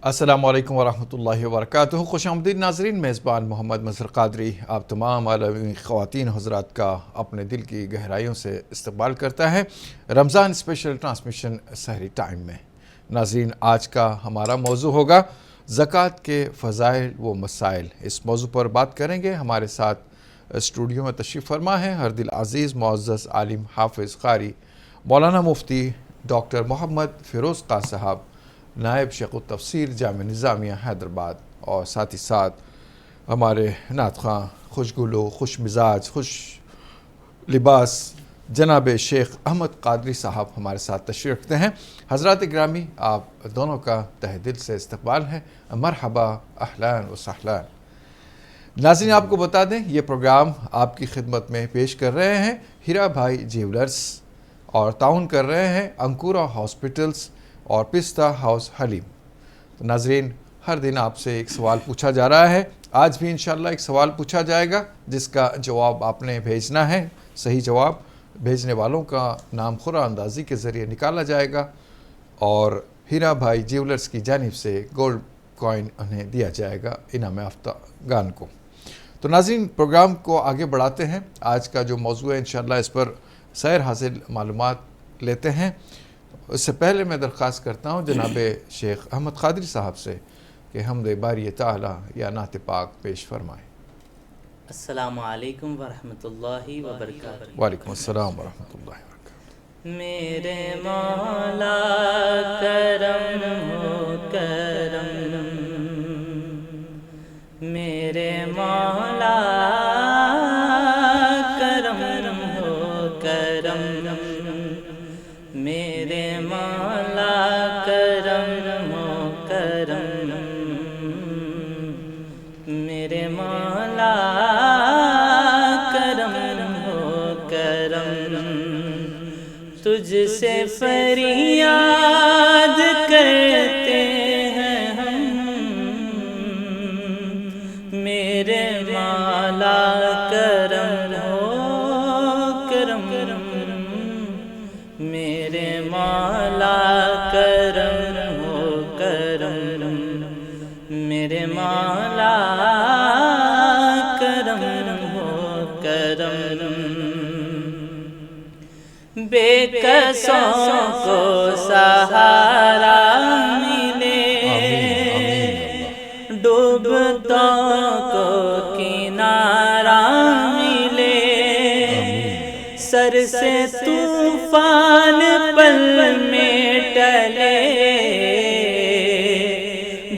السلام علیکم ورحمۃ اللہ وبرکاتہ۔ خوش آمدید ناظرین، میزبان محمد مظہر قادری آپ تمام عالمی خواتین حضرات کا اپنے دل کی گہرائیوں سے استقبال کرتا ہے رمضان اسپیشل ٹرانسمیشن سحری ٹائم میں۔ ناظرین، آج کا ہمارا موضوع ہوگا زکوٰۃ کے فضائل و مسائل۔ اس موضوع پر بات کریں گے۔ ہمارے ساتھ اسٹوڈیو میں تشریف فرما ہے ہر دل عزیز معزز عالم حافظ قاری مولانا مفتی ڈاکٹر محمد فیروز خان صاحب، نائب شیخ التفسیر جامعہ نظامیہ حیدرآباد، اور ساتھ ہی ساتھ ہمارے نعت خواں، خوشگلو، خوش مزاج، خوش لباس جناب شیخ احمد قادری صاحب ہمارے ساتھ تشریف رکھتے ہیں۔ حضرات گرامی، آپ دونوں کا تہ دل سے استقبال ہے، مرحبا، اہلاً و سہلاً۔ ناظرین، آپ کو بتا دیں یہ پروگرام آپ کی خدمت میں پیش کر رہے ہیں ہیرا بھائی جیولرز، اور تعاون کر رہے ہیں انکورا ہاسپٹلز اور پستہ ہاؤس حلیم۔ تو ناظرین، ہر دن آپ سے ایک سوال پوچھا جا رہا ہے، آج بھی انشاءاللہ ایک سوال پوچھا جائے گا جس کا جواب آپ نے بھیجنا ہے۔ صحیح جواب بھیجنے والوں کا نام قرعہ اندازی کے ذریعے نکالا جائے گا اور ہیرا بھائی جیولرز کی جانب سے گولڈ کوائن انہیں دیا جائے گا انعام یافتہ گان کو۔ تو ناظرین، پروگرام کو آگے بڑھاتے ہیں۔ آج کا جو موضوع ہے انشاءاللہ اس پر سیر حاصل معلومات لیتے ہیں۔ اس سے پہلے میں درخواست کرتا ہوں جناب شیخ احمد قادری صاحب سے کہ حمد باری تعالی یا نعت پاک پیش فرمائیں۔ السلام علیکم ورحمۃ اللہ وبرکاتہ۔ وعلیکم السلام ورحمۃ اللہ وبرکاتہ۔ میرے مولا کرم ہو کرم، میرے مولا کرم ہو کرم، میرے مولا کرم ہو کرم، میرے مولا کرم ہو کرم، تجھ سے فریاد کرتے ہیں ہم، میرے مولا کرم ہو کرم، میرے مولا کرم ہو کرم، میرے مولا کرم ہو کرم، بے کسوں کو سہارا ملے، ڈوبتوں کو کنارہ ملے، سر سے طوفان پل میں ٹلے،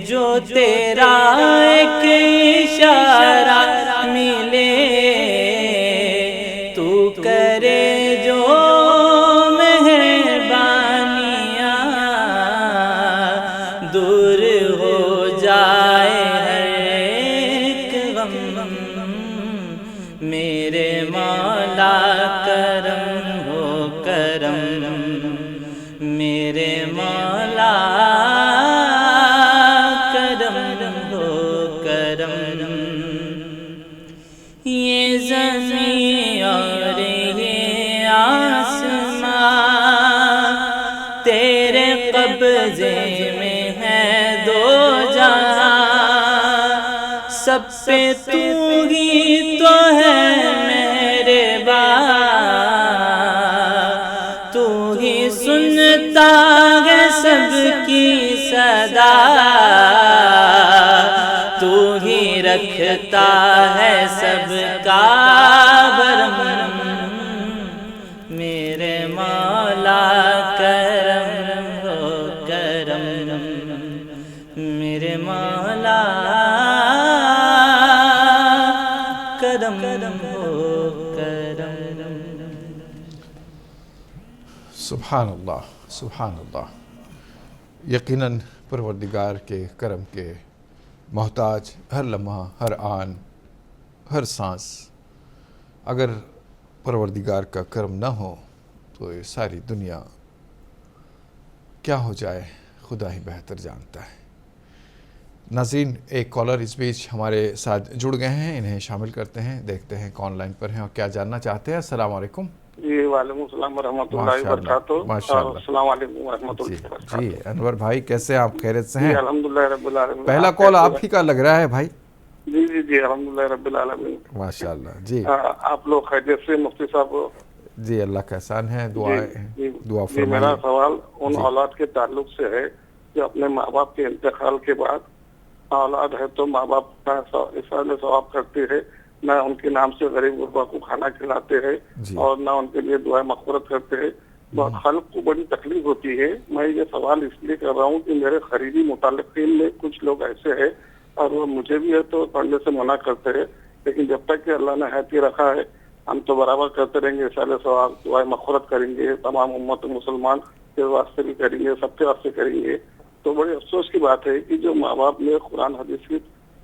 جو تیرا ایک اشارہ ملے، تو کرے جو مہربانیاں، دور ہو جائے ہر ایک غم، میرے مولا کرم ہو کرم، میرے مولا کرم ہو کرم، یہ زمین اور یہ آسمان تیرے قبضے میں ہے دو جہاں، سب پہ تو ہی تو ہے مہربان، تو ہی سنتا ہے سب کی صدا، تو ہی رکھتا ہے سب کا بھرم، میرے مولا کرم ہو کرم، میرے مولا کرم ہو کرم۔ سبحان اللہ، سبحان اللہ۔ یقیناً پروردگار کے کرم کے محتاج ہر لمحہ، ہر آن، ہر سانس۔ اگر پروردگار کا کرم نہ ہو تو یہ ساری دنیا کیا ہو جائے خدا ہی بہتر جانتا ہے۔ ناظرین، ایک کالر اس بیچ ہمارے ساتھ جڑ گئے ہیں، انہیں شامل کرتے ہیں، دیکھتے ہیں کون لائن پر ہیں اور کیا جاننا چاہتے ہیں۔ السلام علیکم۔ جی وعلیکم السلام ورحمۃ اللہ وبرکاتہ. ماشاء اللہ. السلام علیکم ورحمۃ جی اللہ وبرکاتہ. جی انور بھائی کیسے ہیں آپ؟ خیریت سے جی ہیں؟ الحمدللہ رب العالمین. پہلا کال آپ ہی کا لگ رہا ہے بھائی. جی جی جی الحمدللہ رب العالمین. ماشاء اللہ. جی آپ لوگ خیریت سے مفتی صاحب؟ جی اللہ کا احسان ہے. جی دعا جی میرا فرمائیے. سوال ان اولاد کے تعلق سے ہے جو اپنے ماں باپ کے انتقال کے بعد اولاد ہے تو ماں باپ کا احسان ثواب کرتے ہیں، نہ ان کے نام سے غریب غربا کو کھانا کھلاتے ہیں اور نہ ان کے لیے دعائیں مغفرت کرتے ہیں. بہت خلق کو بڑی تکلیف ہوتی ہے. میں یہ سوال اس لیے کر رہا ہوں کہ میرے قریبی متعلقین میں کچھ لوگ ایسے ہیں اور وہ مجھے بھی ہے تو پڑھنے سے منع کرتے ہیں، لیکن جب تک کہ اللہ نے حیاتی رکھا ہے ہم تو برابر کرتے رہیں گے. احسان ثواب دعائیں مغفرت کریں گے، تمام امت مسلمان کے واسطے بھی کریں گے، سب کے واسطے کریں گے. تو بڑے افسوس کی بات ہے کہ جو ماں باپ میں قرآن حدیث کی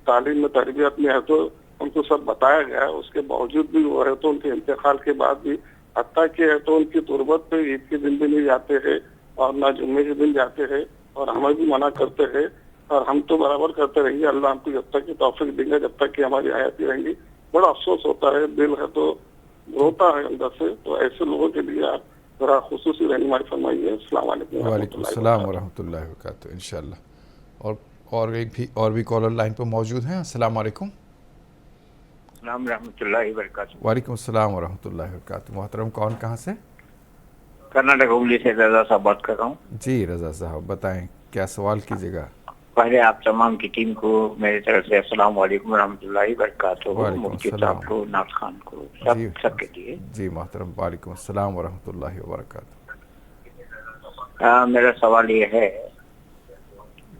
تعلیم میں تربیت میں ہے تو ان کو سب بتایا گیا ہے، اس کے باوجود بھی وہ ہے تو ان کے انتقال کے بعد بھی حتیٰ کہ ہے تو ان کی تربت پہ عید کے دن بھی نہیں جاتے ہیں اور نہ جمعے کے دن جاتے ہیں اور ہمیں بھی منع کرتے ہیں اور ہم تو برابر کرتے رہیں گے. اللہ ہم کو جب تک کی توفیق دیں گے، جب تک کہ ہماری حیاتی رہیں گی. بڑا افسوس ہوتا ہے، دل ہے تو روتا ہے اندر سے. تو ایسے لوگوں کے لیے آپ ذرا خصوصی رہنمائی فرمائیے. السلام علیکم. وعلیکم السلام ورحمۃ اللہ وبرکاتہ. انشاءاللہ. اور بھی کالر لائن پہ موجود ہیں. السلام علیکم. السلام ورحمۃ اللہ وبرکاتہ. وعلیکم السلام ورحمۃ اللہ وبرکاتہ. محترم کون کہاں سے؟ کرناٹک ہوبلی سے رضا صاحب بات کر رہا ہوں. جی رضا صاحب بتائیں کیا سوال کیجیے گا. پہلے آپ تمام کی ٹیم کو میری طرف سے السلام علیکم ورحمۃ اللہ وبرکاتہ. مفتی صاحب کو، ناز خان کو، سب کے لیے. جی محترم وعلیکم السلام ورحمۃ اللہ وبرکاتہ. میرا سوال یہ ہے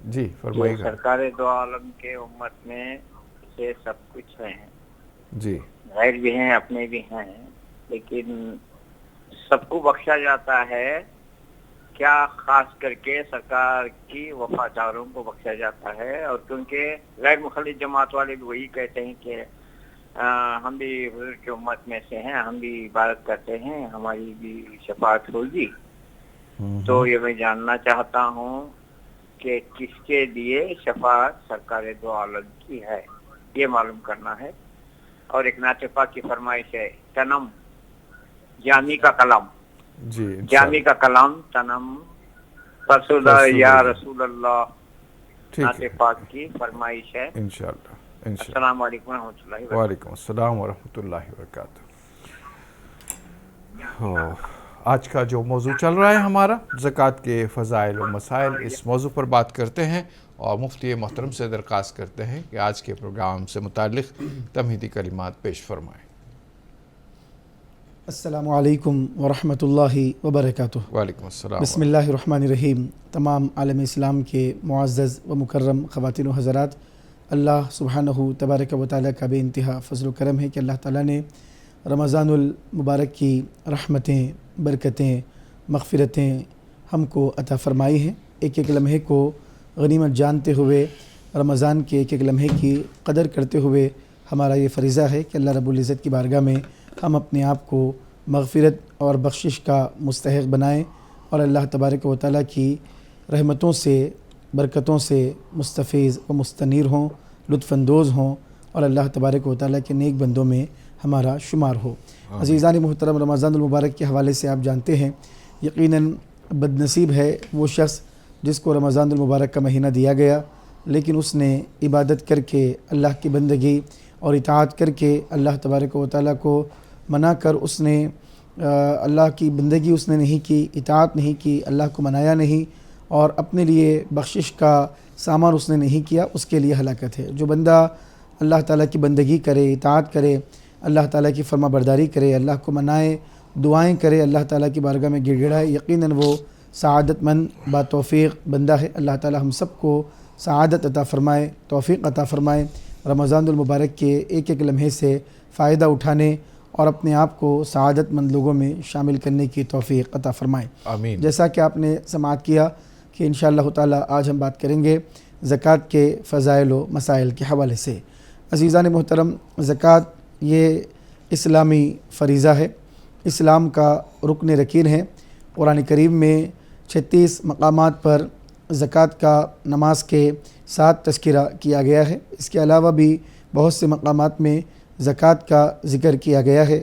جی فرمائیے گا. سرکار دو عالم کے امت میں سے سب کچھ ہیں، جی غیر بھی ہیں اپنے بھی ہیں، لیکن سب کو بخشا جاتا ہے کیا خاص کر کے سرکار کی وفاداروں کو بخشا جاتا ہے؟ اور کیونکہ غیر مخلص جماعت والے بھی وہی کہتے ہیں کہ ہم بھی حضور کی امت میں سے ہیں، ہم بھی عبادت کرتے ہیں، ہماری بھی شفاعت ہوگی. تو یہ میں جاننا چاہتا ہوں کہ کس کے لیے شفاعت سرکار دو عالم کی ہے، یہ معلوم کرنا ہے. اور ایک نعت پاک کی فرمائش ہے، تنم جامی کا کلام. جی جامی کا کلام تنم فرسودہ یا رسول اللہ، نعت پاک کی فرمائش ہے. انشاءاللہ. السلام علیکم ورحمۃ اللہ وبرکاتہ. وعلیکم السلام ورحمۃ اللہ وبرکاتہ. آج کا جو موضوع چل رہا ہے ہمارا زکوٰۃ کے فضائل و مسائل، اس موضوع پر بات کرتے ہیں اور مفتی محترم سے درخواست کرتے ہیں کہ آج کے پروگرام سے متعلق تمہیدی کلمات پیش فرمائیں. السلام علیکم ورحمۃ اللہ وبرکاتہ. وعلیکم السلام. بسم اللہ الرحمن الرحیم. تمام عالم اسلام کے معزز و مکرم خواتین و حضرات، اللہ سبحانہ تبارک و تعالیٰ کا بے انتہا فضل و کرم ہے کہ اللہ تعالیٰ نے رمضان المبارک کی رحمتیں، برکتیں، مغفرتیں ہم کو عطا فرمائی ہیں. ایک ایک لمحے کو غنیمت جانتے ہوئے، رمضان کے ایک ایک لمحے کی قدر کرتے ہوئے ہمارا یہ فریضہ ہے کہ اللہ رب العزت کی بارگاہ میں ہم اپنے آپ کو مغفرت اور بخشش کا مستحق بنائیں اور اللہ تبارک و تعالیٰ کی رحمتوں سے، برکتوں سے مستفیض و مستنیر ہوں، لطف اندوز ہوں اور اللہ تبارک و تعالیٰ کے نیک بندوں میں ہمارا شمار ہو. عزیزان محترم، رمضان المبارک کے حوالے سے آپ جانتے ہیں یقیناً بد نصیب ہے وہ شخص جس کو رمضان المبارک کا مہینہ دیا گیا لیکن اس نے عبادت کر کے، اللہ کی بندگی اور اطاعت کر کے اللہ تبارک و تعالیٰ کو منا کر اس نے اللہ کی بندگی اس نے نہیں کی، اطاعت نہیں کی، اللہ کو منایا نہیں اور اپنے لیے بخشش کا سامان اس نے نہیں کیا. اس کے لیے ہلاکت ہے. جو بندہ اللہ تعالیٰ کی بندگی کرے، اطاعت کرے، اللہ تعالیٰ کی فرما برداری کرے، اللہ کو منائے، دعائیں کرے، اللہ تعالیٰ کی بارگاہ میں گڑ گڑائے، یقیناً وہ سعادت مند با توفیق بندہ ہے. اللہ تعالیٰ ہم سب کو سعادت عطا فرمائے، توفیق عطا فرمائے، رمضان المبارک کے ایک ایک لمحے سے فائدہ اٹھانے اور اپنے آپ کو سعادت مند لوگوں میں شامل کرنے کی توفیق عطا فرمائے. آمین. جیسا کہ آپ نے سماعت کیا کہ انشاءاللہ تعالیٰ آج ہم بات کریں گے زکوٰۃ کے فضائل و مسائل کے حوالے سے. عزیزان محترم، زکوٰۃ یہ اسلامی فریضہ ہے، اسلام کا رکن رکین ہے. قرآن کریم میں 36 مقامات پر زکوٰۃ کا نماز کے ساتھ تذکرہ کیا گیا ہے. اس کے علاوہ بھی بہت سے مقامات میں زکوٰۃ کا ذکر کیا گیا ہے.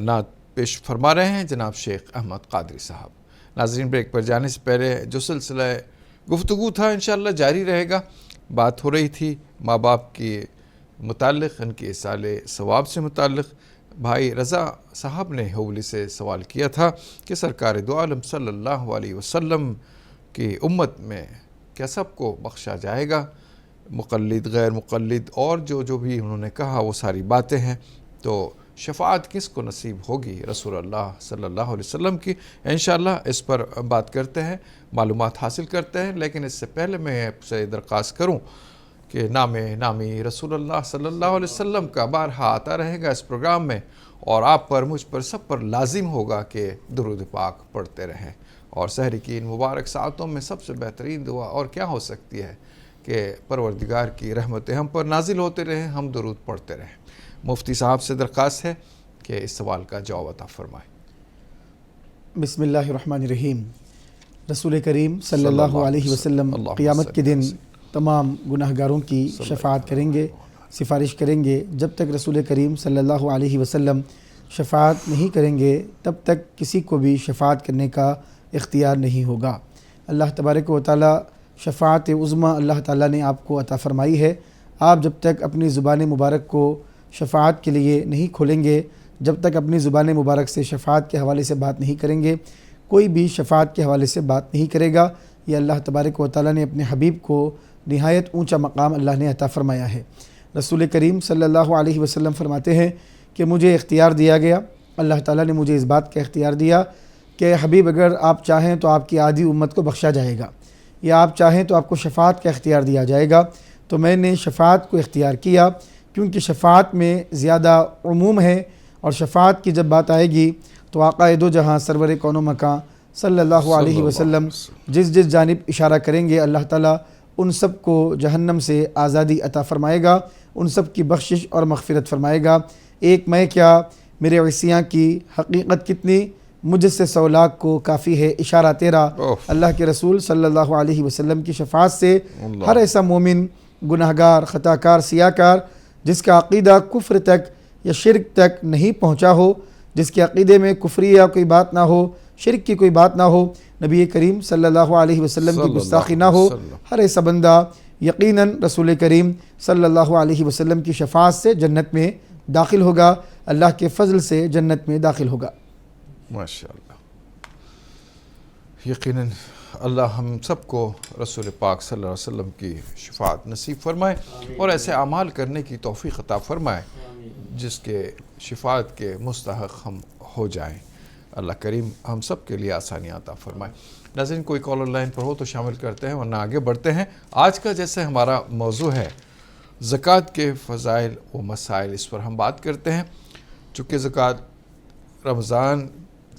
نعت پیش فرما رہے ہیں جناب شیخ احمد قادری صاحب۔ ناظرین، بریک پر جانے سے پہلے جو سلسلہ گفتگو تھا انشاءاللہ جاری رہے گا۔ بات ہو رہی تھی ماں باپ کے متعلق، ان کے ایصال ثواب سے متعلق۔ بھائی رضا صاحب نے ہوبلی سے سوال کیا تھا کہ سرکار دو عالم صلی اللہ علیہ وسلم کی امت میں کیا سب کو بخشا جائے گا؟ مقلد، غیر مقلد اور جو بھی انہوں نے کہا وہ ساری باتیں ہیں، تو شفاعت کس کو نصیب ہوگی رسول اللہ صلی اللہ علیہ وسلم کی؟ انشاءاللہ اس پر بات کرتے ہیں، معلومات حاصل کرتے ہیں، لیکن اس سے پہلے میں آپ سے درخواست کروں کہ نامی رسول اللہ صلی اللہ علیہ وسلم کا بارہا آتا رہے گا اس پروگرام میں، اور آپ پر، مجھ پر، سب پر لازم ہوگا کہ درود پاک پڑھتے رہیں۔ اور سحر کی ان مبارک ساعتوں میں سب سے بہترین دعا اور کیا ہو سکتی ہے کہ پروردگار کی رحمتیں ہم پر نازل ہوتے رہیں، ہم درود پڑھتے رہیں۔ مفتی صاحب سے درخواست ہے کہ اس سوال کا جواب عطا فرمائیں۔ بسم اللہ الرحمن الرحیم۔ رسول کریم صلی اللہ علیہ وسلم قیامت کے دن تمام گناہ گاروں کی شفاعت کریں گے، سفارش کریں گے۔ جب تک رسول کریم صلی اللہ علیہ وسلم شفاعت نہیں کریں گے تب تک کسی کو بھی شفاعت کرنے کا اختیار نہیں ہوگا۔ اللہ تبارک و تعالی شفاعت عظمیٰ اللہ تعالیٰ نے آپ کو عطا فرمائی ہے۔ آپ جب تک اپنی زبان مبارک کو شفاعت کے لیے نہیں کھولیں گے، جب تک اپنی زبان مبارک سے شفاعت کے حوالے سے بات نہیں کریں گے، کوئی بھی شفاعت کے حوالے سے بات نہیں کرے گا۔ یہ اللہ تبارک و تعالیٰ نے اپنے حبیب کو نہایت اونچا مقام اللہ نے عطا فرمایا ہے۔ رسول کریم صلی اللہ علیہ وسلم فرماتے ہیں کہ مجھے اختیار دیا گیا، اللہ تعالیٰ نے مجھے اس بات کا اختیار دیا کہ حبیب اگر آپ چاہیں تو آپ کی آدھی امت کو بخشا جائے گا، یا آپ چاہیں تو آپ کو شفاعت کا اختیار دیا جائے گا۔ تو میں نے شفاعت کو اختیار کیا، کیونکہ شفاعت میں زیادہ عموم ہے، اور شفاعت کی جب بات آئے گی تو آقا دو جہاں سرور کون و مکان صلی اللہ علیہ وسلم جس جانب اشارہ کریں گے اللہ تعالیٰ ان سب کو جہنم سے آزادی عطا فرمائے گا، ان سب کی بخشش اور مغفرت فرمائے گا۔ ایک میں کیا، میرے عصیاں کی حقیقت کتنی، مجھ سے 100 لاکھ کو کافی ہے اشارہ تیرا۔ اللہ کے رسول صلی اللہ علیہ وسلم کی شفاعت سے ہر ایسا مومن، گناہگار، خطاکار، سیاکار جس کا عقیدہ کفر تک یا شرک تک نہیں پہنچا ہو، جس کے عقیدے میں کفریہ کوئی بات نہ ہو، شرک کی کوئی بات نہ ہو، نبی کریم صلی اللہ علیہ وسلم کی گستاخی نہ ہو، ہر ایسا بندہ یقیناً رسول کریم صلی اللہ علیہ وسلم کی شفاعت سے جنت میں داخل ہوگا، اللہ کے فضل سے جنت میں داخل ہوگا۔ ماشاءاللہ، یقیناً اللہ ہم سب کو رسول پاک صلی اللہ علیہ وسلم کی شفاعت نصیب فرمائے اور ایسے اعمال کرنے کی توفیق عطا فرمائے جس کے شفاعت کے مستحق ہم ہو جائیں۔ اللہ کریم ہم سب کے لیے آسانیاں عطا فرمائے۔ ناظرین، کوئی کالر لائن پر ہو تو شامل کرتے ہیں ورنہ آگے بڑھتے ہیں۔ آج کا جیسے ہمارا موضوع ہے زکوٰۃ کے فضائل و مسائل، اس پر ہم بات کرتے ہیں۔ چونکہ زکوٰۃ رمضان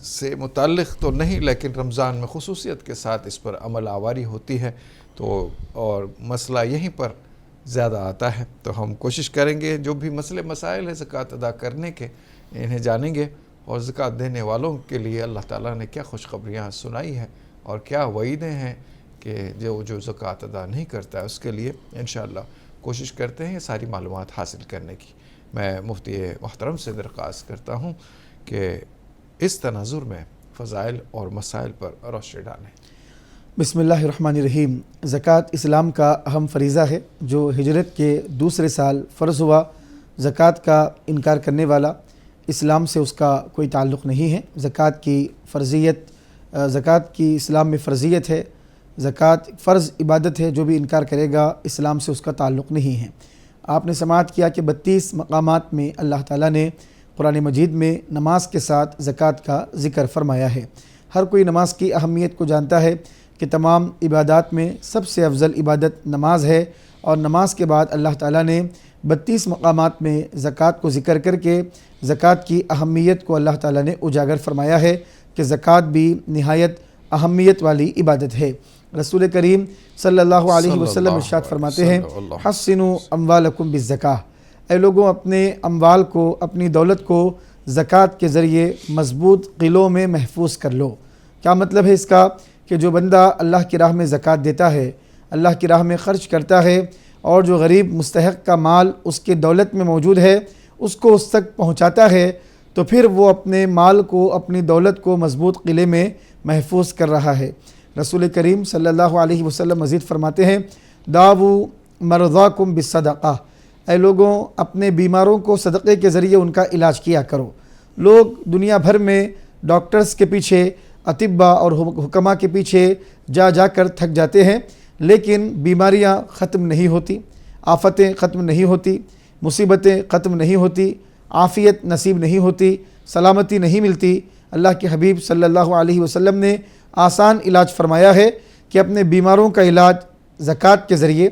سے متعلق تو نہیں، لیکن رمضان میں خصوصیت کے ساتھ اس پر عمل آوری ہوتی ہے، تو اور مسئلہ یہیں پر زیادہ آتا ہے، تو ہم کوشش کریں گے جو بھی مسئلے مسائل ہیں زکوٰۃ ادا کرنے کے انہیں جانیں گے، اور زکوٰۃ دینے والوں کے لیے اللہ تعالیٰ نے کیا خوشخبریاں سنائی ہیں اور کیا وعیدیں ہیں کہ جو زکوٰۃ ادا نہیں کرتا ہے اس کے لیے انشاءاللہ کوشش کرتے ہیں یہ ساری معلومات حاصل کرنے کی۔ میں مفتی محترم سے درخواست کرتا ہوں کہ اس تناظر میں فضائل اور مسائل پر روشنی ڈالیں۔ بسم اللہ الرحمن الرحیم۔ زکوٰۃ اسلام کا اہم فریضہ ہے جو ہجرت کے دوسرے سال فرض ہوا۔ زکوٰۃ کا انکار کرنے والا اسلام سے اس کا کوئی تعلق نہیں ہے۔ زکوٰۃ کی فرضیت، زکوٰۃ کی اسلام میں فرضیت ہے، زکوٰۃ فرض عبادت ہے، جو بھی انکار کرے گا اسلام سے اس کا تعلق نہیں ہے۔ آپ نے سماعت کیا کہ 32 مقامات میں اللہ تعالیٰ نے قرآن مجید میں نماز کے ساتھ زکوٰۃ کا ذکر فرمایا ہے۔ ہر کوئی نماز کی اہمیت کو جانتا ہے کہ تمام عبادات میں سب سے افضل عبادت نماز ہے، اور نماز کے بعد اللہ تعالیٰ نے 32 مقامات میں زکوٰۃ کو ذکر کر کے زکوٰۃ کی اہمیت کو اللہ تعالیٰ نے اجاگر فرمایا ہے کہ زکوٰۃ بھی نہایت اہمیت والی عبادت ہے۔ رسول کریم صلی اللہ علیہ وسلم ارشاد فرماتے ہیں، حسنوا اموالکم بالزکاۃ، اے لوگوں اپنے اموال کو، اپنی دولت کو زکوٰۃ کے ذریعے مضبوط قلعوں میں محفوظ کر لو۔ کیا مطلب ہے اس کا؟ کہ جو بندہ اللہ کی راہ میں زکوٰۃ دیتا ہے، اللہ کی راہ میں خرچ کرتا ہے، اور جو غریب مستحق کا مال اس کے دولت میں موجود ہے اس کو اس تک پہنچاتا ہے، تو پھر وہ اپنے مال کو اپنی دولت کو مضبوط قلعے میں محفوظ کر رہا ہے۔ رسول کریم صلی اللہ علیہ وسلم مزید فرماتے ہیں داو مرضاکم بالصدقہ، اے لوگوں اپنے بیماروں کو صدقے کے ذریعے ان کا علاج کیا کرو۔ لوگ دنیا بھر میں ڈاکٹرز کے پیچھے، اطباء اور حکماء کے پیچھے جا کر تھک جاتے ہیں، لیکن بیماریاں ختم نہیں ہوتی، آفتیں ختم نہیں ہوتی، مصیبتیں ختم نہیں ہوتی، عافیت نصیب نہیں ہوتی، سلامتی نہیں ملتی۔ اللہ کے حبیب صلی اللہ علیہ وسلم نے آسان علاج فرمایا ہے کہ اپنے بیماروں کا علاج زکوٰۃ کے ذریعے،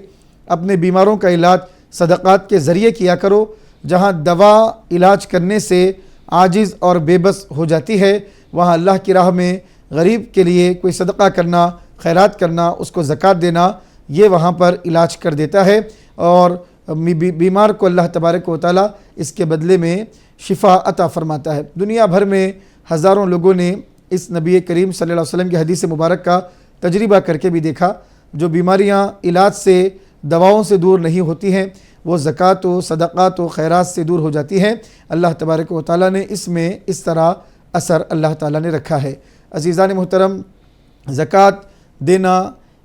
اپنے بیماروں کا علاج صدقات کے ذریعے کیا کرو۔ جہاں دوا علاج کرنے سے عاجز اور بے بس ہو جاتی ہے، وہاں اللہ کی راہ میں غریب کے لیے کوئی صدقہ کرنا، خیرات کرنا، اس کو زکوٰۃ دینا، یہ وہاں پر علاج کر دیتا ہے، اور بیمار کو اللہ تبارک و تعالیٰ اس کے بدلے میں شفا عطا فرماتا ہے۔ دنیا بھر میں ہزاروں لوگوں نے اس نبی کریم صلی اللہ علیہ وسلم کی حدیث مبارک کا تجربہ کر کے بھی دیکھا۔ جو بیماریاں علاج سے، دواؤں سے دور نہیں ہوتی ہیں، وہ زکوٰۃ و صدقات و خیرات سے دور ہو جاتی ہیں۔ اللہ تبارک و تعالیٰ نے اس میں اس طرح اثر اللہ تعالیٰ نے رکھا ہے۔ عزیزان محترم، زکوٰۃ دینا،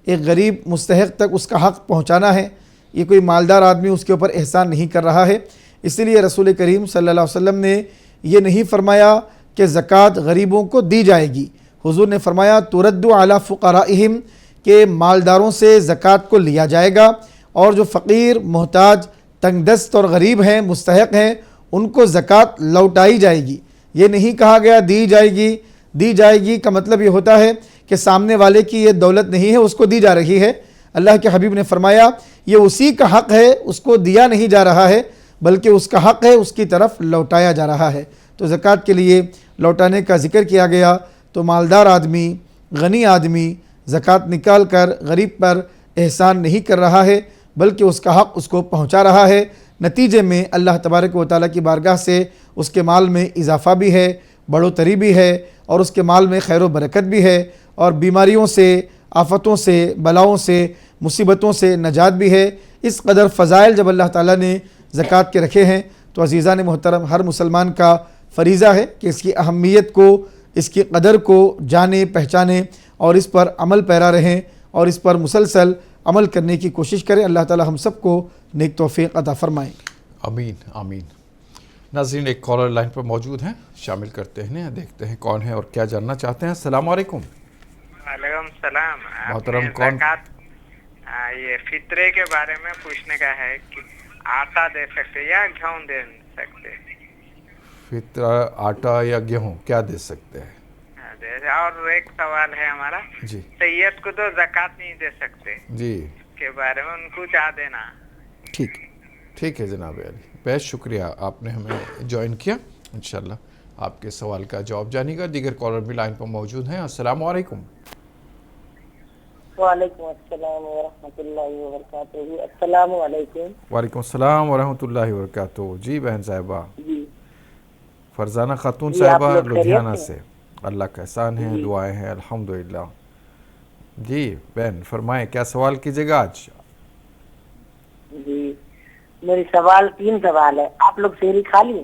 ایک غریب مستحق تک اس کا حق پہنچانا ہے۔ یہ کوئی مالدار آدمی اس کے اوپر احسان نہیں کر رہا ہے، اس لیے رسول کریم صلی اللہ علیہ وسلم نے یہ نہیں فرمایا کہ زکوٰۃ غریبوں کو دی جائے گی۔ حضور نے فرمایا ترد علی فقرائہم، کہ مالداروں سے زکوٰۃ کو لیا جائے گا، اور جو فقیر، محتاج، تنگ دست اور غریب ہیں، مستحق ہیں، ان کو زکوٰۃ لوٹائی جائے گی۔ یہ نہیں کہا گیا دی جائے گی۔ دی جائے گی کا مطلب یہ ہوتا ہے کہ سامنے والے کی یہ دولت نہیں ہے، اس کو دی جا رہی ہے۔ اللہ کے حبیب نے فرمایا یہ اسی کا حق ہے، اس کو دیا نہیں جا رہا ہے، بلکہ اس کا حق ہے، اس کی طرف لوٹایا جا رہا ہے۔ تو زکوٰۃ کے لیے لوٹانے کا ذکر کیا گیا، تو مالدار آدمی، غنی آدمی زکوٰۃ نکال کر غریب پر احسان نہیں کر رہا ہے، بلکہ اس کا حق اس کو پہنچا رہا ہے۔ نتیجے میں اللہ تبارک و تعالیٰ کی بارگاہ سے اس کے مال میں اضافہ بھی ہے، بڑھوتری بھی ہے، اور اس کے مال میں خیر و برکت بھی ہے، اور بیماریوں سے، آفتوں سے، بلاؤں سے، مصیبتوں سے نجات بھی ہے۔ اس قدر فضائل جب اللہ تعالیٰ نے زکوٰۃ کے رکھے ہیں، تو عزیزان محترم ہر مسلمان کا فریضہ ہے کہ اس کی اہمیت کو، اس کی قدر کو جانے، پہچانے، اور اس پر عمل پیرا رہیں، اور اس پر مسلسل عمل کرنے کی کوشش کریں۔ اللہ تعالیٰ ہم سب کو نیک توفیق عطا فرمائیں۔ آمین آمین۔ ناظرین، ایک کالر لائن پر موجود ہیں، شامل کرتے ہیں، دیکھتے ہیں کون ہے اور کیا جاننا چاہتے ہیں۔ السلام علیکم۔ وعلیکم السلام۔ محترم کون؟ یہ فطرے کے بارے میں پوچھنے کا ہے کہ آٹا دے سکتے یا گیہوں دے سکتے؟ فطرہ آٹا یا گیہوں کیا دے سکتے ہیں؟ اور ایک سوال ہے ہمارا، جی سید کو تو زکوٰۃ نہیں دے سکتے، جی، کے بارے میں ان کو کیا دینا؟ ٹھیک ہے جناب علی، بہت شکریہ آپ نے ہمیں جوائن کیا۔ انشاءاللہ آپ کے سوال کا جواب جانے گا۔ دیگر کالر بھی لائن پر موجود ہیں۔ السلام علیکم۔ وعلیکم السلام ورحمۃ اللہ وبرکاتہ۔ السلام علیکم۔ وعلیکم السلام ورحمۃ اللہ وبرکاتہ۔ جی بہن صاحبہ، جی فرزانہ خاتون جی، صاحبہ آپ لوگ لدھیانہ خیریت سے، اللہ کا احسان ہے، جی۔ دعائیں ہیں الحمدللہ۔ جی بہن فرمائیں، کیا سوال کیجیے گا آج؟ جی، میری سوال 3 سوال ہے۔ آپ لوگ سحری کھا لیے؟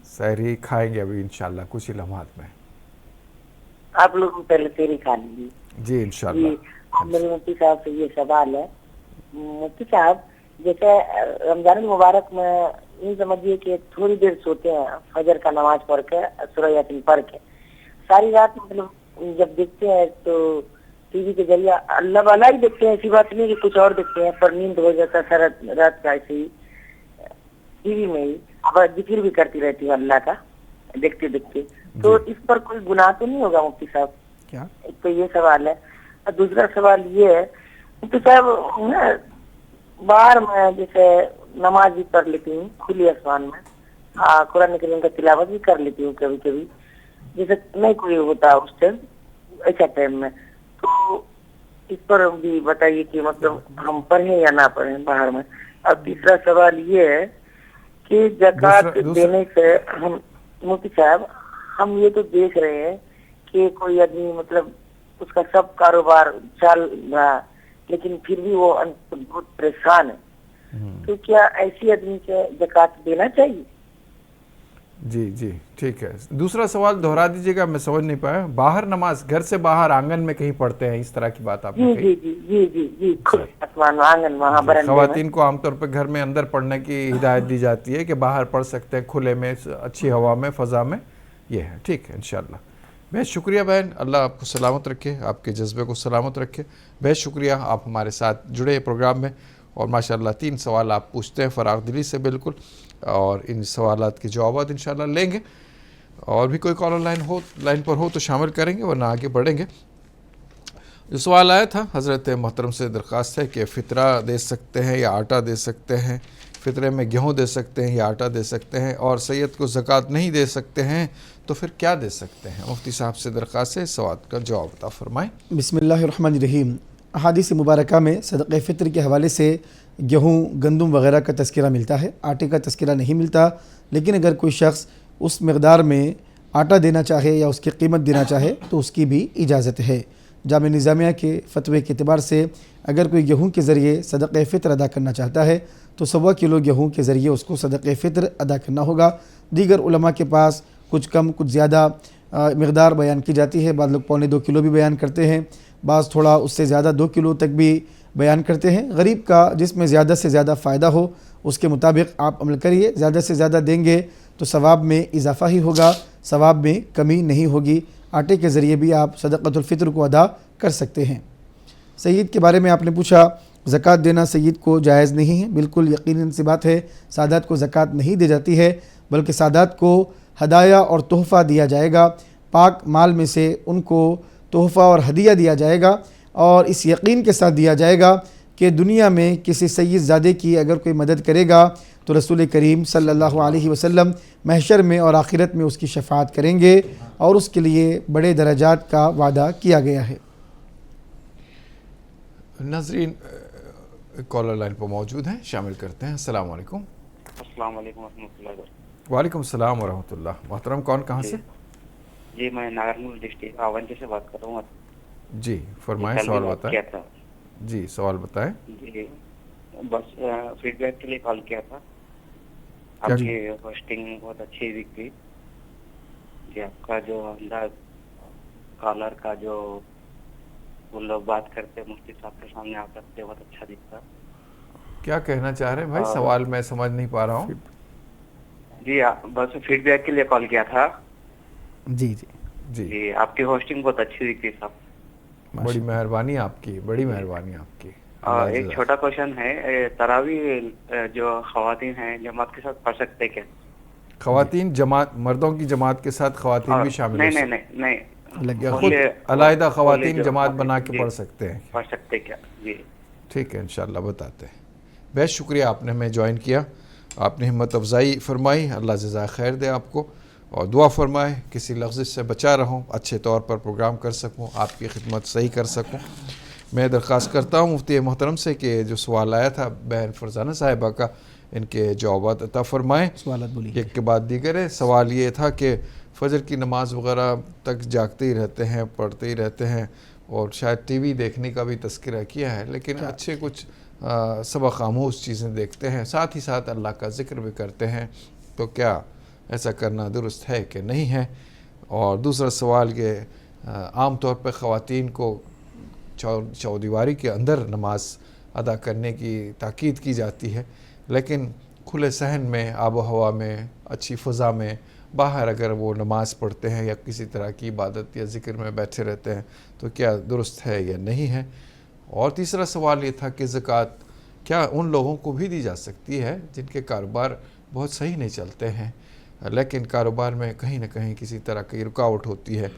سحری کھائیں گے ابھی انشاءاللہ کچھ ہی لمحات میں۔ آپ لوگ پہلے سحری کھا لیجیے۔ جی انشاءاللہ۔ جی، میرے مفتی صاحب سے یہ سوال ہے۔ مفتی صاحب، جیسے رمضان المبارک میں یہ سمجھیے کہ تھوڑی دیر سوتے ہیں، فجر کا نماز پڑھ کے، سورہ یاسین پڑھ کے، ساری رات مطلب جب دیکھتے ہیں تو ٹی وی کے ذریعہ اللہ والا ہی دیکھتے ہیں، ایسی بات نہیں کہ کچھ اور دیکھتے ہیں، پر نیند ہو جاتا ہے سارا رات کا ایسے ہی ٹی وی میں ہی، اب ذکر بھی کرتی رہتی ہوں اللہ کا دیکھتے دیکھتے، تو اس پر کوئی گناہ تو نہیں ہوگا مفتی صاحب؟ کیا؟ ایک تو یہ سوال ہے، اور دوسرا سوال یہ ہے مفتی صاحب، باہر میں جیسے نماز بھی پڑھ لیتی ہوں کھلی آسمان میں، قرآن کریم کا تلاوت بھی کر لیتی ہوں کبھی کبھی، جیسے نہیں کوئی ہوتا اس ٹائم، ایسا ٹائم میں، تو اس پر بھی بتائیے کہ مطلب ہم پڑھیں یا نہ پڑھیں باہر میں۔ اور تیسرا سوال یہ ہے کہ زکوٰۃ دینے سے ہم مفتی صاحب ہم یہ تو دیکھ رہے ہیں کہ کوئی آدمی مطلب اس کا سب کاروبار چل رہا، لیکن پھر بھی وہ بہت پریشان ہے، تو کیا ایسی آدمی سے زکوٰۃ دینا چاہیے؟ جی جی ٹھیک ہے. دوسرا سوال دہرا دیجیے گا, میں سمجھ نہیں پایا. باہر نماز گھر سے باہر آنگن میں کہیں پڑھتے ہیں, اس طرح کی بات آپ نے کہی. جی کھلے آسمان آنگن وہاں برندے میں. خواتین کو عام طور پہ گھر میں اندر پڑھنے کی ہدایت دی جاتی ہے کہ باہر پڑھ سکتے ہیں کھلے میں, اچھی ہوا میں, فضا میں. یہ ہے ٹھیک ہے انشاءاللہ. بہت شکریہ بہن, اللہ آپ کو سلامت رکھے, آپ کے جذبے کو سلامت رکھے. بہت شکریہ آپ ہمارے ساتھ جڑے پروگرام میں, اور ماشاءاللہ 3 سوال آپ پوچھتے ہیں فراغ دلی سے بالکل, اور ان سوالات کے جوابات انشاءاللہ لیں گے. اور بھی کوئی کالر لائن پر ہو تو شامل کریں گے, ورنہ آگے بڑھیں گے. جو سوال آیا تھا, حضرت محترم سے درخواست ہے کہ فطرہ دے سکتے ہیں یا آٹا دے سکتے ہیں, فطرے میں گیہوں دے سکتے ہیں یا آٹا دے سکتے ہیں, اور سید کو زکوٰۃ نہیں دے سکتے ہیں تو پھر کیا دے سکتے ہیں. مفتی صاحب سے درخواست ہے, اس سوال کا جواب عطا فرمائیں. بسم اللہ الرحمن الرحیم. احادیث مبارکہ میں صدقہ فطر کے حوالے سے گیہوں, گندم وغیرہ کا تذکرہ ملتا ہے, آٹے کا تذکرہ نہیں ملتا. لیکن اگر کوئی شخص اس مقدار میں آٹا دینا چاہے یا اس کی قیمت دینا چاہے تو اس کی بھی اجازت ہے. جامع نظامیہ کے فتوے کے اعتبار سے اگر کوئی گیہوں کے ذریعے صدقہ فطر ادا کرنا چاہتا ہے تو 1.25 کلو گیہوں کے ذریعے اس کو صدقہ فطر ادا کرنا ہوگا. دیگر علماء کے پاس کچھ کم کچھ زیادہ مقدار بیان کی جاتی ہے. بعض لوگ 1.25 کلو بھی بیان کرتے ہیں, بعض تھوڑا اس سے زیادہ 2 کلو تک بھی بیان کرتے ہیں. غریب کا جس میں زیادہ سے زیادہ فائدہ ہو اس کے مطابق آپ عمل کریے. زیادہ سے زیادہ دیں گے تو ثواب میں اضافہ ہی ہوگا, ثواب میں کمی نہیں ہوگی. آٹے کے ذریعے بھی آپ صدقۃ الفطر کو ادا کر سکتے ہیں. سید کے بارے میں آپ نے پوچھا, زکوٰۃ دینا سید کو جائز نہیں ہے. بالکل یقیناً سی بات ہے, سادات کو زکوٰۃ نہیں دی جاتی ہے, بلکہ سادات کو ہدایہ اور تحفہ دیا جائے گا. پاک مال میں سے ان کو تحفہ اور ہدیہ دیا جائے گا, اور اس یقین کے ساتھ دیا جائے گا کہ دنیا میں کسی سید زادے کی اگر کوئی مدد کرے گا تو رسول کریم صلی اللہ علیہ وسلم محشر میں اور آخرت میں اس کی شفاعت کریں گے, اور اس کے لیے بڑے درجات کا وعدہ کیا گیا ہے. ناظرین کالر لائن پر موجود ہیں, شامل کرتے ہیں. السلام علیکم. السلام علیکم ورحمۃ اللہ وبرکاتہ. وعلیکم السلام ورحمۃ اللہ. محترم کون کہاں سے؟ جی میں ناگرمل ڈسٹرکٹ آونچی سے بات کر رہا ہوں. جی فرمائیں, سوال بتائیں. جی سوال بتائیں. جی بس فیڈ بیک کے لیے کال کیا تھا. آپ کی ہوسٹنگ بہت اچھی دکھتی. جی آپ کا جو انداز کالر کا جو وہ لوگ بات کرتے مفتی صاحب کے سامنے آپ رکھتے بہت اچھا دکھتا. کیا کہنا چاہ رہے ہیں بھائی؟ سوال میں سمجھ نہیں پا رہا ہوں. جی بس فیڈ بیک کے لیے کال کیا تھا. جی جی جی جی آپ کی ہوسٹنگ بہت اچھی دکھتی صاحب. بڑی مہربانی آپ کی, بڑی مہربانی آپ کی. ایک چھوٹا کوشچن ہے, تراویح جو خواتین ہیں جماعت کے ساتھ پڑھ سکتے کیا؟ خواتین جماعت, مردوں کی جماعت کے ساتھ خواتین بھی شامل ہو نہیں نہیں نہیں خود علیحدہ خواتین جماعت بنا کے پڑھ سکتے ہیں. پڑھ سکتے کیا؟ جی ٹھیک ہے انشاءاللہ بتاتے ہیں. بہت شکریہ آپ نے ہمیں جوائن کیا, آپ نے ہمت افزائی فرمائی. اللہ جزائے خیر دے آپ کو, اور دعا فرمائے کسی لغزش سے بچا رہوں, اچھے طور پر پروگرام کر سکوں, آپ کی خدمت صحیح کر سکوں. میں درخواست کرتا ہوں مفتی محترم سے کہ جو سوال آیا تھا بہن فرزانہ صاحبہ کا, ان کے جوابات عطا فرمائیں. سوالات بولیے. ایک کے بعد دیگر ہے. سوال یہ تھا کہ فجر کی نماز وغیرہ تک جاگتے ہی رہتے ہیں, پڑھتے ہی رہتے ہیں, اور شاید ٹی وی دیکھنے کا بھی تذکرہ کیا ہے, لیکن اچھے کچھ سبق آموز چیزیں دیکھتے ہیں, ساتھ ہی ساتھ اللہ کا ذکر بھی کرتے ہیں, تو کیا ایسا کرنا درست ہے کہ نہیں ہے؟ اور دوسرا سوال کہ عام طور پہ خواتین کو چودیواری کے اندر نماز ادا کرنے کی تاکید کی جاتی ہے, لیکن کھلے صحن میں, آب و ہوا میں, اچھی فضا میں, باہر اگر وہ نماز پڑھتے ہیں یا کسی طرح کی عبادت یا ذکر میں بیٹھے رہتے ہیں تو کیا درست ہے یا نہیں ہے؟ اور تیسرا سوال یہ تھا کہ زکوٰۃ کیا ان لوگوں کو بھی دی جا سکتی ہے جن کے کاروبار بہت صحیح نہیں چلتے ہیں, لیکن کاروبار میں کہیں نہ کہیں کسی طرح کی رکاوٹ ہوتی ہے,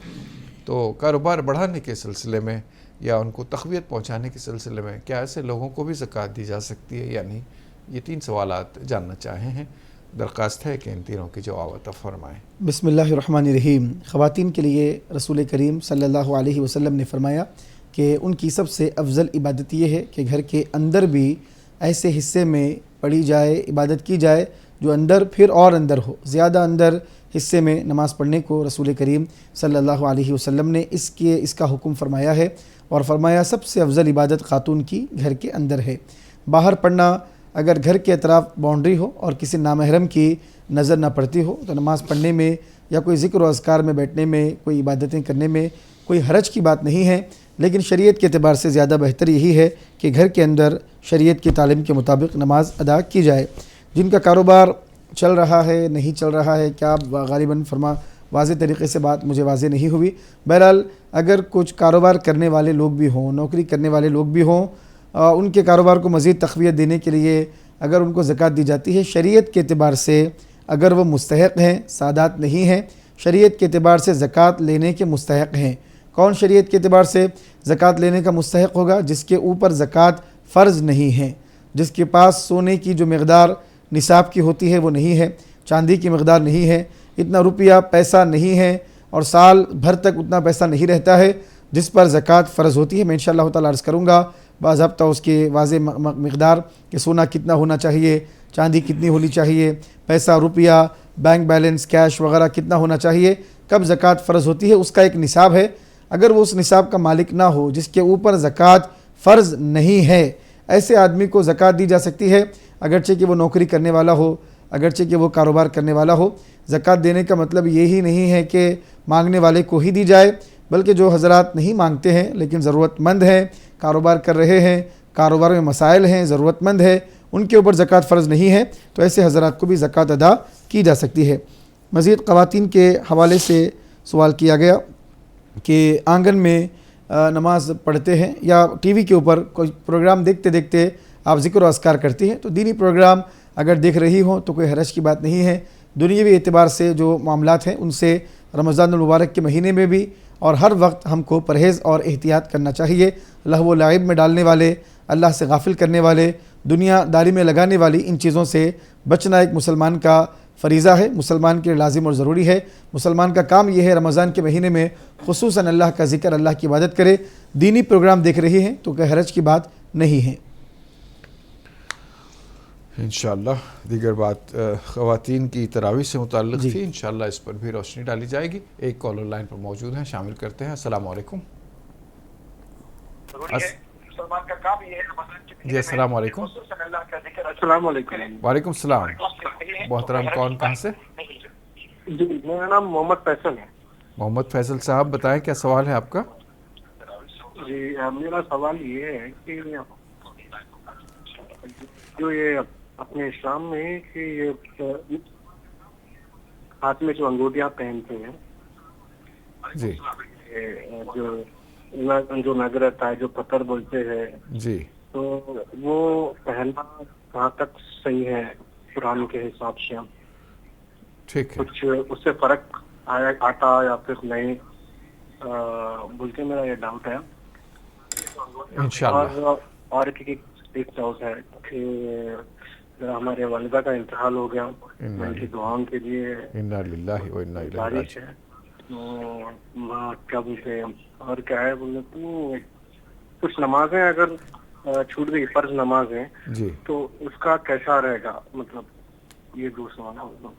تو کاروبار بڑھانے کے سلسلے میں یا ان کو تقویت پہنچانے کے سلسلے میں کیا ایسے لوگوں کو بھی زکوٰۃ دی جا سکتی ہے یا نہیں؟ یہ 3 سوالات جاننا چاہے ہیں. درخواست ہے کہ ان تینوں کے جواب عطا فرمائیں. بسم اللہ الرحمن الرحیم. خواتین کے لیے رسول کریم صلی اللہ علیہ وسلم نے فرمایا کہ ان کی سب سے افضل عبادت یہ ہے کہ گھر کے اندر بھی ایسے حصے میں پڑھی جائے, عبادت کی جائے جو اندر پھر اور اندر ہو. زیادہ اندر حصے میں نماز پڑھنے کو رسول کریم صلی اللہ علیہ وسلم نے اس کا حکم فرمایا ہے, اور فرمایا سب سے افضل عبادت خاتون کی گھر کے اندر ہے. باہر پڑھنا اگر گھر کے اطراف باؤنڈری ہو اور کسی نامحرم کی نظر نہ پڑتی ہو تو نماز پڑھنے میں یا کوئی ذکر و اذکار میں بیٹھنے میں، کوئی عبادتیں کرنے میں کوئی حرج کی بات نہیں ہے، لیکن شریعت کے اعتبار سے زیادہ بہتر یہی ہے کہ گھر کے اندر شریعت کی تعلیم کے مطابق نماز ادا کی جائے۔ جن کا کاروبار چل رہا ہے نہیں چل رہا ہے، کیا غالباً واضح طریقے سے بات مجھے واضح نہیں ہوئی، بہرحال اگر کچھ کاروبار کرنے والے لوگ بھی ہوں، نوکری کرنے والے لوگ بھی ہوں، ان کے کاروبار کو مزید تقویت دینے کے لیے اگر ان کو زکوٰۃ دی جاتی ہے، شریعت کے اعتبار سے اگر وہ مستحق ہیں، سادات نہیں ہیں، شریعت کے اعتبار سے زکوٰۃ لینے کے مستحق ہیں۔ کون شریعت کے اعتبار سے زکوٰۃ لینے کا مستحق ہوگا؟ جس کے اوپر زکوٰۃ فرض نہیں ہے، جس کے پاس سونے کی جو مقدار نصاب کی ہوتی ہے وہ نہیں ہے، چاندی کی مقدار نہیں ہے، اتنا روپیہ پیسہ نہیں ہے اور سال بھر تک اتنا پیسہ نہیں رہتا ہے جس پر زکوٰۃ فرض ہوتی ہے۔ میں انشاءاللہ تعالیٰ عرض کروں گا باضابطہ اس کے واضح مقدار کہ سونا کتنا ہونا چاہیے، چاندی کتنی ہونی چاہیے، پیسہ روپیہ بینک بیلنس کیش وغیرہ کتنا ہونا چاہیے، کب زکوٰۃ فرض ہوتی ہے، اس کا ایک نصاب ہے۔ اگر وہ اس نصاب کا مالک نہ ہو، جس کے اوپر زکوٰۃ فرض نہیں ہے، ایسے آدمی کو زکوٰۃ دی جا سکتی ہے، اگرچہ کہ وہ نوکری کرنے والا ہو، اگرچہ کہ وہ کاروبار کرنے والا ہو۔ زکوٰۃ دینے کا مطلب یہی نہیں ہے کہ مانگنے والے کو ہی دی جائے، بلکہ جو حضرات نہیں مانگتے ہیں لیکن ضرورت مند ہیں، کاروبار کر رہے ہیں، کاروبار میں مسائل ہیں، ضرورت مند ہے، ان کے اوپر زکوٰۃ فرض نہیں ہے، تو ایسے حضرات کو بھی زکوٰۃ ادا کی جا سکتی ہے۔ مزید خواتین کے حوالے سے سوال کیا گیا کہ آنگن میں نماز پڑھتے ہیں یا ٹی وی کے اوپر کوئی پروگرام دیکھتے دیکھتے آپ ذکر و اذکار کرتی ہیں، تو دینی پروگرام اگر دیکھ رہی ہوں تو کوئی حرج کی بات نہیں ہے۔ دنیاوی اعتبار سے جو معاملات ہیں ان سے رمضان المبارک کے مہینے میں بھی اور ہر وقت ہم کو پرہیز اور احتیاط کرنا چاہیے۔ لہو و لعب میں ڈالنے والے، اللہ سے غافل کرنے والے، دنیا داری میں لگانے والی ان چیزوں سے بچنا ایک مسلمان کا فریضہ ہے، مسلمان کے لیے لازم اور ضروری ہے۔ مسلمان کا کام یہ ہے رمضان کے مہینے میں خصوصاً اللہ کا ذکر، اللہ کی عبادت کرے۔ دینی پروگرام دیکھ رہی ہیں تو کہ حرج کی بات نہیں ہے۔ انشاءاللہ دیگر بات خواتین کی تراویح سے متعلق تھی، انشاءاللہ اس پر بھی روشنی ڈالی جائے گی۔ ایک کالر لائن پر موجود ہیں، شامل کرتے ہیں۔ السلام علیکم۔ جی السلام علیکم۔ السلام علیکم۔ وعلیکم السلام۔ محترم کون کہاں سے؟ جی میرا نام محمد فیصل ہے۔ محمد فیصل صاحب بتائیں کیا سوال ہے آپ کا؟ جی میرا سوال یہ ہے کہ جو یہ اپنے اسلام میں کہ یہ ہاتھ میں جو انگوٹھیاں پہنتے ہیں، جی جو نظر رہتا ہے، جو پتھر بولتے ہیں، جی تو وہ پہننا کہاں تک صحیح ہے قرآن کے حساب سے؟ ٹھیک ہے، کچھ اس سے فرق آتا یا پھر نہیں بول کے میرا یہ ڈاؤٹ ہے۔ انشاءاللہ۔ اور ایک ڈاؤٹ ہے کہ ہمارے والدہ کا انتقال ہو گیا، ان کی دعاؤں کے لیے انا للہ و انا الیہ بارش راجعون۔ ہے، تو کیا بولتے ہیں اور کیا ہے بولے تو کچھ نمازیں اگر چھوٹ گئی، فرض نمازیں، جی تو اس کا کیسا رہے گا؟ مطلب یہ دو سوال ہے۔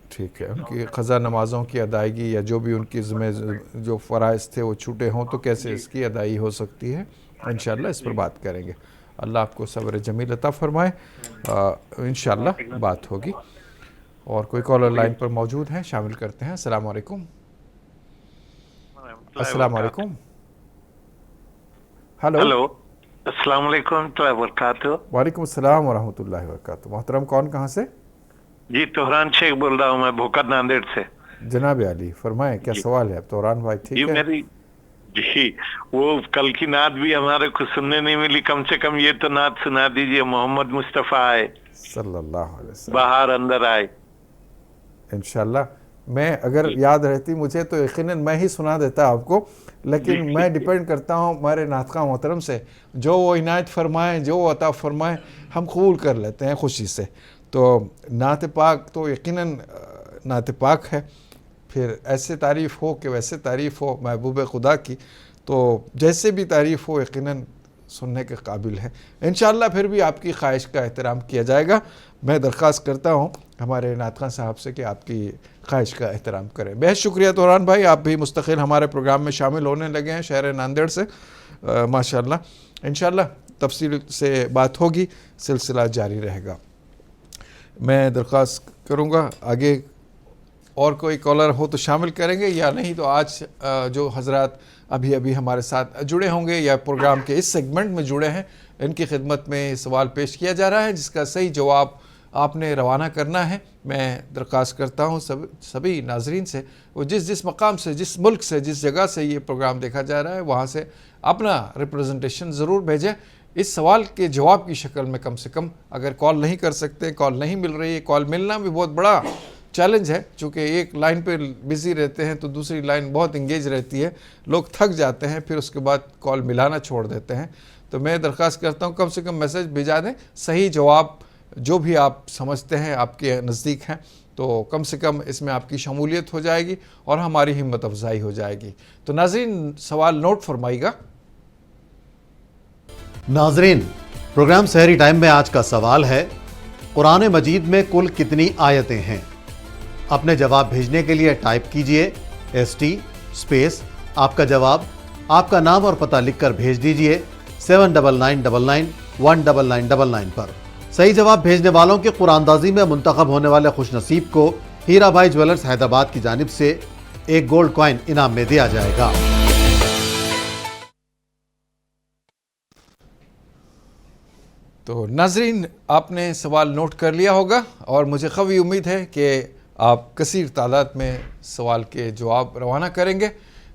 ٹھیک ہے، ان کی قضا نمازوں کی ادائیگی یا جو بھی ان کی ذمہ جو فرائض تھے وہ چھوٹے ہوں تو کیسے اس کی ادائیگی ہو سکتی ہے، انشاءاللہ اس پر بات کریں گے۔ اللہ آپ کو صبر جمیل عطا فرمائے، انشاءاللہ بات ہوگی۔ اور کوئی کالر لائن پر موجود ہیں، شامل کرتے ہیں۔ السلام علیکم۔ السلام علیکم۔ ہلو، السلام علیکم تو وبرکاتہ۔ وعلیکم السلام ورحمۃ اللہ وبرکاتہ۔ محترم کون کہاں سے؟ جی تہران شیخ بول رہا ہوں میں، بھوکر ناندیڑ سے۔ جناب علی فرمائیں کیا سوال ہے؟ توران بھائی ٹھیک ہے؟ جی وہ کل کی نعت بھی ہمارے کو سننے نہیں ملی، کم سے کم یہ تو نعت سنا دیجئے، محمد مصطفیٰ آئے صلی اللہ علیہ وسلم، بہار اندر آئے۔ انشاءاللہ میں اگر یاد رہتی مجھے تو یقیناً میں ہی سنا دیتا آپ کو، لیکن میں ڈیپینڈ کرتا ہوں ہمارے نعت خواہ محترم سے، جو وہ عنایت فرمائیں، جو وہ عطا فرمائیں ہم قبول کر لیتے ہیں خوشی سے۔ تو نعت پاک تو یقیناً نعت پاک ہے، پھر ایسے تعریف ہو کہ ویسے تعریف ہو محبوب خدا کی، تو جیسے بھی تعریف ہو یقیناً سننے کے قابل ہے۔ انشاءاللہ پھر بھی آپ کی خواہش کا احترام کیا جائے گا۔ میں درخواست کرتا ہوں ہمارے نعت خواہ صاحب سے کہ آپ کی خواہش کا احترام کریں۔ بہت شکریہ توران بھائی، آپ بھی مستقل ہمارے پروگرام میں شامل ہونے لگے ہیں شہر ناندیڑ سے، ماشاءاللہ۔ انشاءاللہ تفصیل سے بات ہوگی، سلسلہ جاری رہے گا۔ میں درخواست کروں گا آگے اور کوئی کالر ہو تو شامل کریں گے، یا نہیں تو آج جو حضرات ابھی ہمارے ساتھ جڑے ہوں گے یا پروگرام کے اس سیگمنٹ میں جڑے ہیں، ان کی خدمت میں سوال پیش کیا جا رہا ہے جس کا صحیح جواب آپ نے روانہ کرنا ہے۔ میں درخواست کرتا ہوں سبھی ناظرین سے، وہ جس مقام سے، جس ملک سے، جس جگہ سے یہ پروگرام دیکھا جا رہا ہے وہاں سے اپنا ریپریزنٹیشن ضرور بھیجیں اس سوال کے جواب کی شکل میں۔ کم سے کم اگر کال نہیں کر سکتے، کال نہیں مل رہی ہے، کال ملنا بھی بہت بڑا چیلنج ہے، چونکہ ایک لائن پہ بزی رہتے ہیں تو دوسری لائن بہت انگیج رہتی ہے، لوگ تھک جاتے ہیں، پھر اس کے بعد کال ملانا چھوڑ دیتے ہیں۔ تو میں درخواست کرتا ہوں کم سے کم میسج بھیجا دیں، صحیح جواب جو بھی آپ سمجھتے ہیں آپ کے نزدیک ہیں، تو کم سے کم اس میں آپ کی شمولیت ہو جائے گی اور ہماری ہمت افزائی ہو جائے گی۔ تو ناظرین سوال نوٹ فرمائیے گا۔ ناظرین، پروگرام سحری ٹائم میں آج کا سوال ہے، قرآن مجید میں کل کتنی آیتیں ہیں؟ اپنے جواب بھیجنے کے لیے ٹائپ کیجئے ST اسپیس آپ کا جواب، آپ کا نام اور پتہ لکھ کر بھیج دیجئے 7999199999 پر۔ صحیح جواب بھیجنے والوں کے قرآن اندازی میں منتخب ہونے والے خوش نصیب کو ہیرا بھائی جویلرز حیدرآباد کی جانب سے ایک گولڈ کوائن انعام میں دیا جائے گا۔ تو ناظرین آپ نے سوال نوٹ کر لیا ہوگا اور مجھے قوی امید ہے کہ آپ کثیر تعداد میں سوال کے جواب روانہ کریں گے۔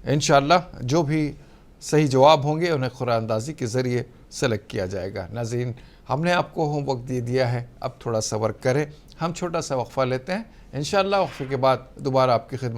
انشاءاللہ جو بھی صحیح جواب ہوں گے انہیں قرآن اندازی کے ذریعے سلیکٹ کیا جائے گا۔ ناظرین ہم نے آپ کو ہوم ورک دیا ہے، اب تھوڑا صبر کریں، ہم چھوٹا سا وقفہ لیتے ہیں، انشاءاللہ وقفے کے بعد دوبارہ آپ کی خدمت